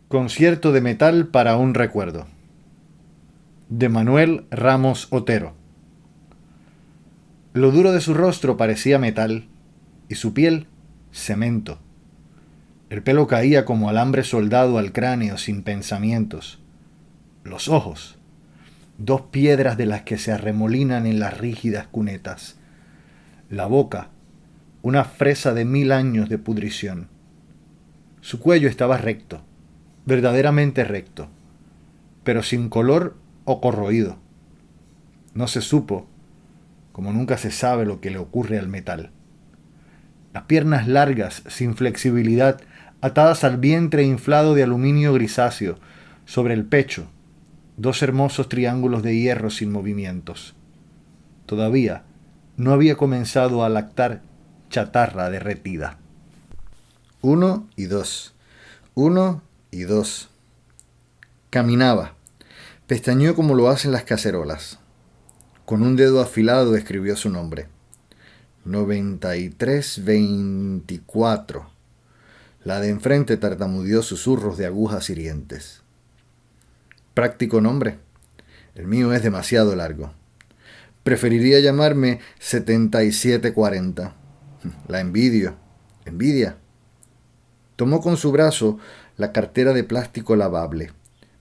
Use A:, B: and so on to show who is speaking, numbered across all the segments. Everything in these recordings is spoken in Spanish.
A: Concierto de metal para un recuerdo, de Manuel Ramos Otero. Lo duro de su rostro parecía metal y su piel cemento. El pelo caía como alambre soldado al cráneo sin pensamientos. Los ojos, dos piedras de las que se arremolinan en las rígidas cunetas. La boca, una fresa de 1000 años de pudrición. Su cuello estaba recto, verdaderamente recto, pero sin color o corroído. No se supo, como nunca se sabe lo que le ocurre al metal. Las piernas largas, sin flexibilidad, atadas al vientre inflado de aluminio grisáceo, sobre el pecho, dos hermosos triángulos de hierro sin movimientos. Todavía no había comenzado a lactar chatarra derretida. 1 y 2. 1 y 2. Caminaba. Pestañeó como lo hacen las cacerolas. Con un dedo afilado escribió su nombre. 9324. La de enfrente tartamudeó susurros de agujas hirientes. Práctico nombre. El mío es demasiado largo. Preferiría llamarme 7740. La envidio. Envidia. Tomó con su brazo la cartera de plástico lavable.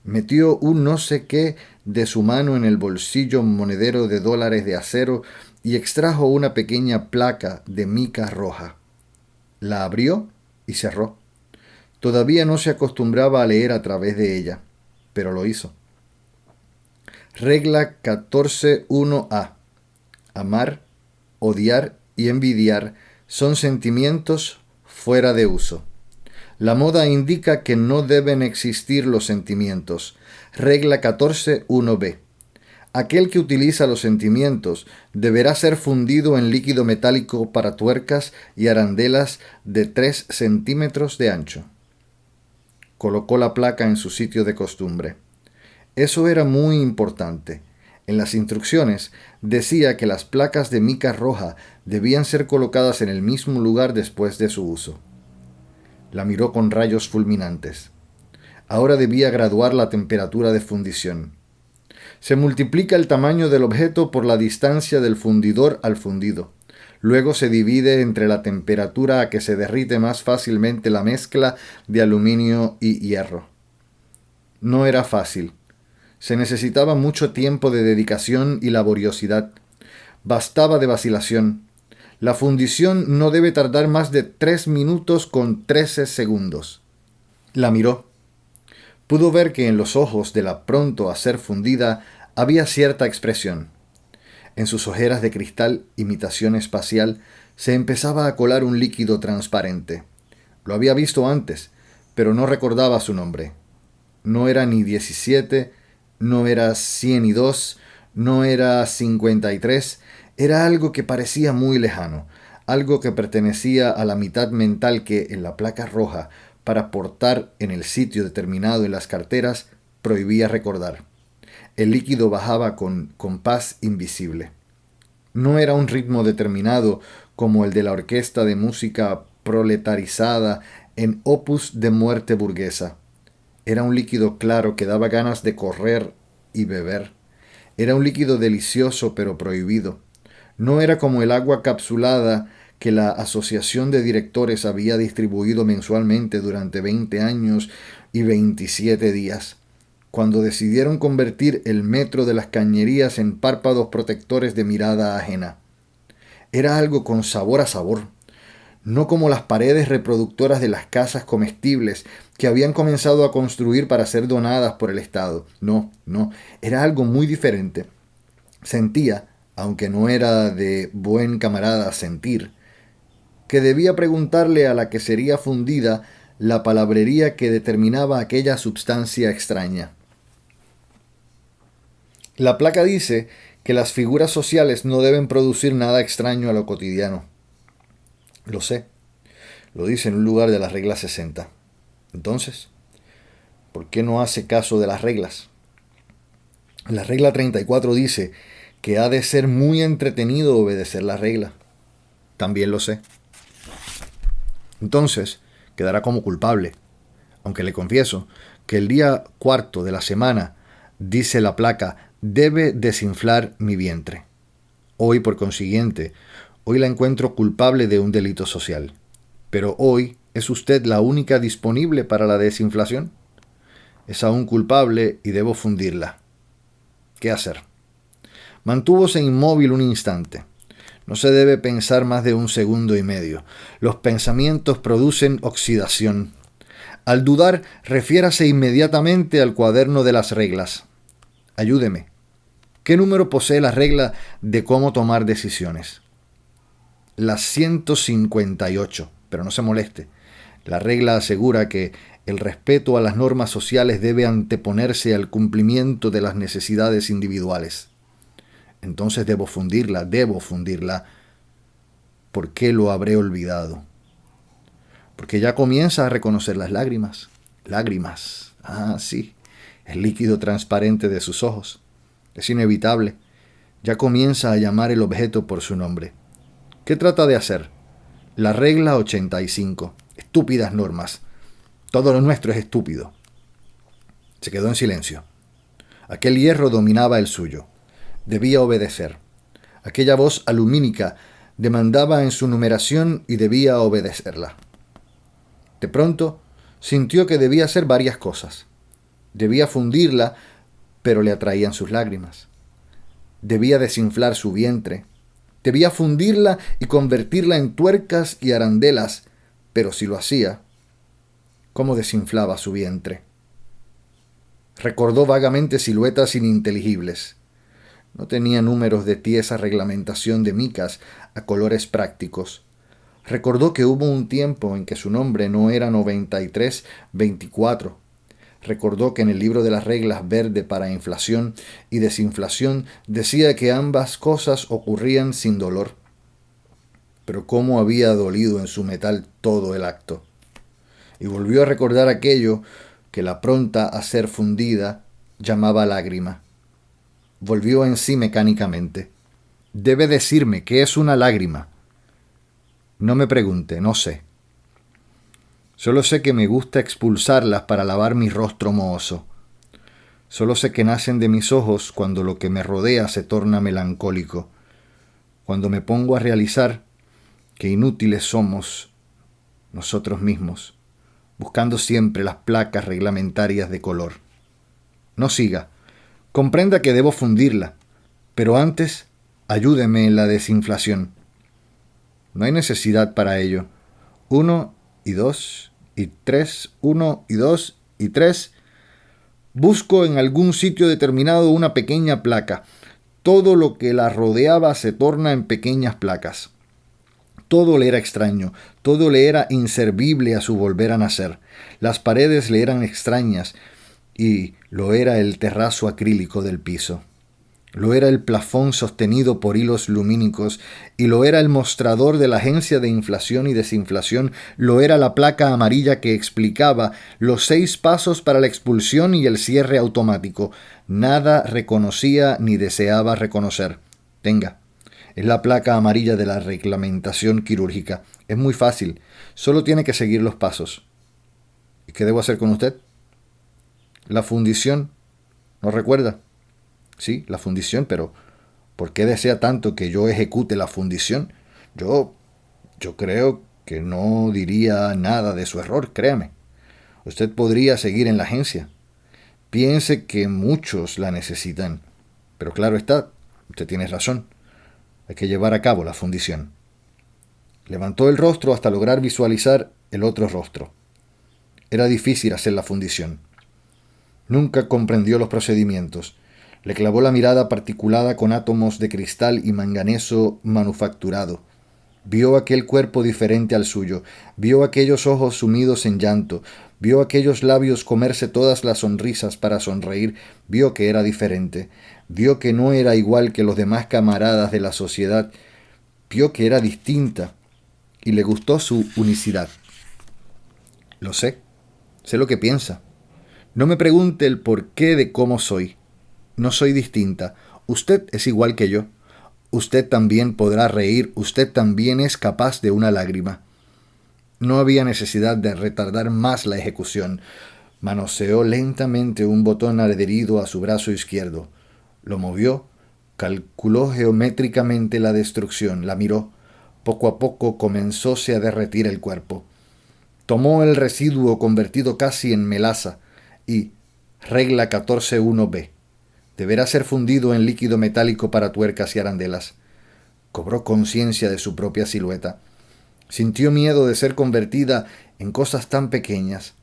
A: Metió un no sé qué de su mano en el bolsillo monedero de dólares de acero y extrajo una pequeña placa de mica roja. La abrió y cerró. Todavía no se acostumbraba a leer a través de ella, pero lo hizo. Regla 14.1a. Amar, odiar y envidiar son sentimientos fuera de uso. La moda indica que no deben existir los sentimientos. Regla 14.1b. Aquel que utiliza los sentimientos deberá ser fundido en líquido metálico para tuercas y arandelas de 3 centímetros de ancho. Colocó la placa en su sitio de costumbre. Eso era muy importante. En las instrucciones decía que las placas de mica roja debían ser colocadas en el mismo lugar después de su uso. La miró con rayos fulminantes. Ahora debía graduar la temperatura de fundición. Se multiplica el tamaño del objeto por la distancia del fundidor al fundido. Luego se divide entre la temperatura a que se derrite más fácilmente la mezcla de aluminio y hierro. No era fácil. Se necesitaba mucho tiempo de dedicación y laboriosidad. Bastaba de vacilación. La fundición no debe tardar más de 3 minutos con 13 segundos. La miró. Pudo ver que en los ojos de la pronto a ser fundida había cierta expresión. En sus ojeras de cristal, imitación espacial, se empezaba a colar un líquido transparente. Lo había visto antes, pero no recordaba su nombre. No era ni 17, no era 102, no era 53, era algo que parecía muy lejano, algo que pertenecía a la mitad mental que, en la placa roja, para portar en el sitio determinado en las carteras, prohibía recordar. El líquido bajaba con compás invisible. No era un ritmo determinado como el de la orquesta de música proletarizada en opus de muerte burguesa. Era un líquido claro que daba ganas de correr y beber. Era un líquido delicioso pero prohibido. No era como el agua capsulada que la Asociación de Directores había distribuido mensualmente durante 20 años y 27 días, cuando decidieron convertir el metro de las cañerías en párpados protectores de mirada ajena. Era algo con sabor a sabor, no como las paredes reproductoras de las casas comestibles que habían comenzado a construir para ser donadas por el Estado. No, era algo muy diferente. Sentía, aunque no era de buen camarada sentir, que debía preguntarle a la que sería fundida la palabrería que determinaba aquella substancia extraña. La placa dice que las figuras sociales no deben producir nada extraño a lo cotidiano. Lo sé. Lo dice en un lugar de la regla 60. Entonces, ¿por qué no hace caso de las reglas? La regla 34 dice que ha de ser muy entretenido obedecer la regla. También lo sé. Entonces, quedará como culpable, aunque le confieso que el día cuarto de la semana, dice la placa, debe desinflar mi vientre. Hoy, por consiguiente, hoy la encuentro culpable de un delito social. Pero hoy, ¿es usted la única disponible para la desinflación? Es aún culpable y debo fundirla. ¿Qué hacer? Mantúvose inmóvil un instante. No se debe pensar más de 1,5 segundos. Los pensamientos producen oxidación. Al dudar, refiérase inmediatamente al cuaderno de las reglas. Ayúdeme. ¿Qué número posee la regla de cómo tomar decisiones? La 158, pero no se moleste. La regla asegura que el respeto a las normas sociales debe anteponerse al cumplimiento de las necesidades individuales. Entonces debo fundirla. ¿Por qué lo habré olvidado? Porque ya comienza a reconocer las lágrimas. Lágrimas. Ah, sí. El líquido transparente de sus ojos. Es inevitable. Ya comienza a llamar el objeto por su nombre. ¿Qué trata de hacer? La regla 85. Estúpidas normas. Todo lo nuestro es estúpido. Se quedó en silencio. Aquel hierro dominaba el suyo. Debía obedecer. Aquella voz alumínica demandaba en su numeración y debía obedecerla. De pronto, sintió que debía hacer varias cosas. Debía fundirla, pero le atraían sus lágrimas. Debía desinflar su vientre. Debía fundirla y convertirla en tuercas y arandelas, pero si lo hacía, ¿cómo desinflaba su vientre? Recordó vagamente siluetas ininteligibles. No tenía números de tiesa reglamentación de micas a colores prácticos. Recordó que hubo un tiempo en que su nombre no era 9324. Recordó que en el libro de las reglas verde para inflación y desinflación decía que ambas cosas ocurrían sin dolor. Pero cómo había dolido en su metal todo el acto. Y volvió a recordar aquello que la pronta a ser fundida llamaba lágrima. Volvió en sí mecánicamente. Debe decirme qué es una lágrima. No me pregunte, no sé. Solo sé que me gusta expulsarlas para lavar mi rostro mohoso. Solo sé que nacen de mis ojos cuando lo que me rodea se torna melancólico, cuando me pongo a realizar que inútiles somos nosotros mismos, buscando siempre las placas reglamentarias de color. No siga. Comprenda que debo fundirla, pero antes ayúdeme en la desinflación. No hay necesidad para ello. 1 y 2 y 3, 1 y 2 y 3. Busco en algún sitio determinado una pequeña placa. Todo lo que la rodeaba se torna en pequeñas placas. Todo le era extraño, todo le era inservible a su volver a nacer. Las paredes le eran extrañas y lo era el terrazo acrílico del piso. Lo era el plafón sostenido por hilos lumínicos y lo era el mostrador de la agencia de inflación y desinflación, lo era la placa amarilla que explicaba los 6 pasos para la expulsión y el cierre automático. Nada reconocía ni deseaba reconocer. Tenga. Es la placa amarilla de la reglamentación quirúrgica. Es muy fácil. Solo tiene que seguir los pasos. ¿Y qué debo hacer con usted? La fundición. ¿No recuerda? Sí, la fundición, pero ¿por qué desea tanto que yo ejecute la fundición? Yo creo que no diría nada de su error, créame. Usted podría seguir en la agencia. Piense que muchos la necesitan. Pero claro está, usted tiene razón. Hay que llevar a cabo la fundición. Levantó el rostro hasta lograr visualizar el otro rostro. Era difícil hacer la fundición. Nunca comprendió los procedimientos. Le clavó la mirada particulada con átomos de cristal y manganeso manufacturado. Vio aquel cuerpo diferente al suyo, vio aquellos ojos sumidos en llanto, vio aquellos labios comerse todas las sonrisas para sonreír, vio que era diferente, vio que no era igual que los demás camaradas de la sociedad, vio que era distinta y le gustó su unicidad. Lo sé lo que piensa. No me pregunte el porqué de cómo soy. No soy distinta. Usted es igual que yo. Usted también podrá reír. Usted también es capaz de una lágrima. No había necesidad de retardar más la ejecución. Manoseó lentamente un botón adherido a su brazo izquierdo. Lo movió, calculó geométricamente la destrucción, la miró. Poco a poco comenzóse a derretir el cuerpo. Tomó el residuo convertido casi en melaza y, regla 14.1b, deberá ser fundido en líquido metálico para tuercas y arandelas. Cobró conciencia de su propia silueta. Sintió miedo de ser convertida en cosas tan pequeñas.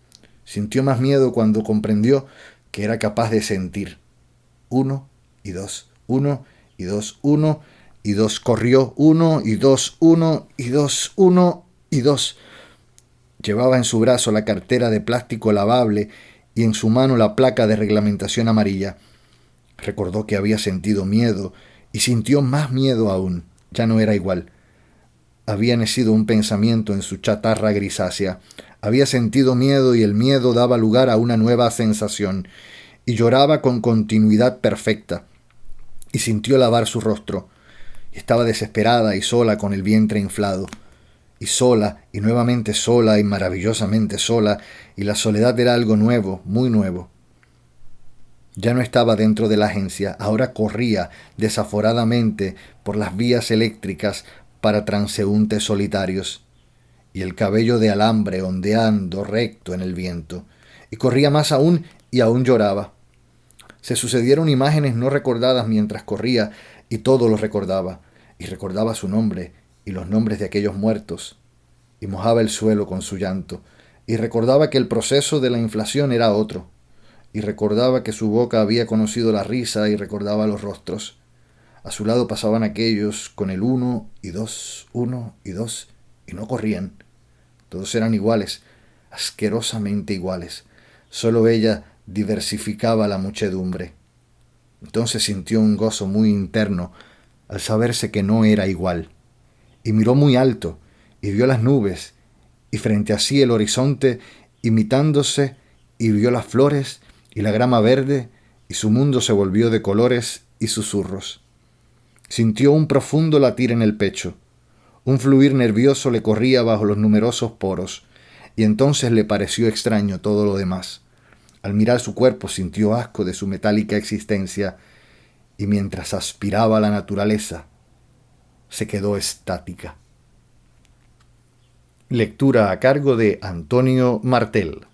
A: Sintió más miedo cuando comprendió que era capaz de sentir. 1 y 2, 1 y 2, 1 y 2. Corrió 1 y 2, 1 y 2, 1 y 2. Llevaba en su brazo la cartera de plástico lavable y en su mano la placa de reglamentación amarilla. Recordó que había sentido miedo y sintió más miedo aún. Ya no era igual. Había nacido un pensamiento en su chatarra grisácea. Había sentido miedo y el miedo daba lugar a una nueva sensación. Y lloraba con continuidad perfecta. Y sintió lavar su rostro. Y estaba desesperada y sola con el vientre inflado. Y sola, y nuevamente sola, y maravillosamente sola, y la soledad era algo nuevo, muy nuevo. Ya no estaba dentro de la agencia, ahora corría desaforadamente por las vías eléctricas para transeúntes solitarios, y el cabello de alambre ondeando recto en el viento, y corría más aún y aún lloraba. Se sucedieron imágenes no recordadas mientras corría, y todo lo recordaba, y recordaba su nombre y los nombres de aquellos muertos, y mojaba el suelo con su llanto, y recordaba que el proceso de la inflación era otro, y recordaba que su boca había conocido la risa y recordaba los rostros. A su lado pasaban aquellos con el 1 y 2, 1 y 2, y no corrían. Todos eran iguales, asquerosamente iguales. Solo ella diversificaba la muchedumbre. Entonces sintió un gozo muy interno al saberse que no era igual, y miró muy alto, y vio las nubes, y frente a sí el horizonte imitándose, y vio las flores y la grama verde, y su mundo se volvió de colores y susurros. Sintió un profundo latir en el pecho. Un fluir nervioso le corría bajo los numerosos poros, y entonces le pareció extraño todo lo demás. Al mirar su cuerpo sintió asco de su metálica existencia, y mientras aspiraba a la naturaleza, se quedó estática. Lectura a cargo de Antonio Martel.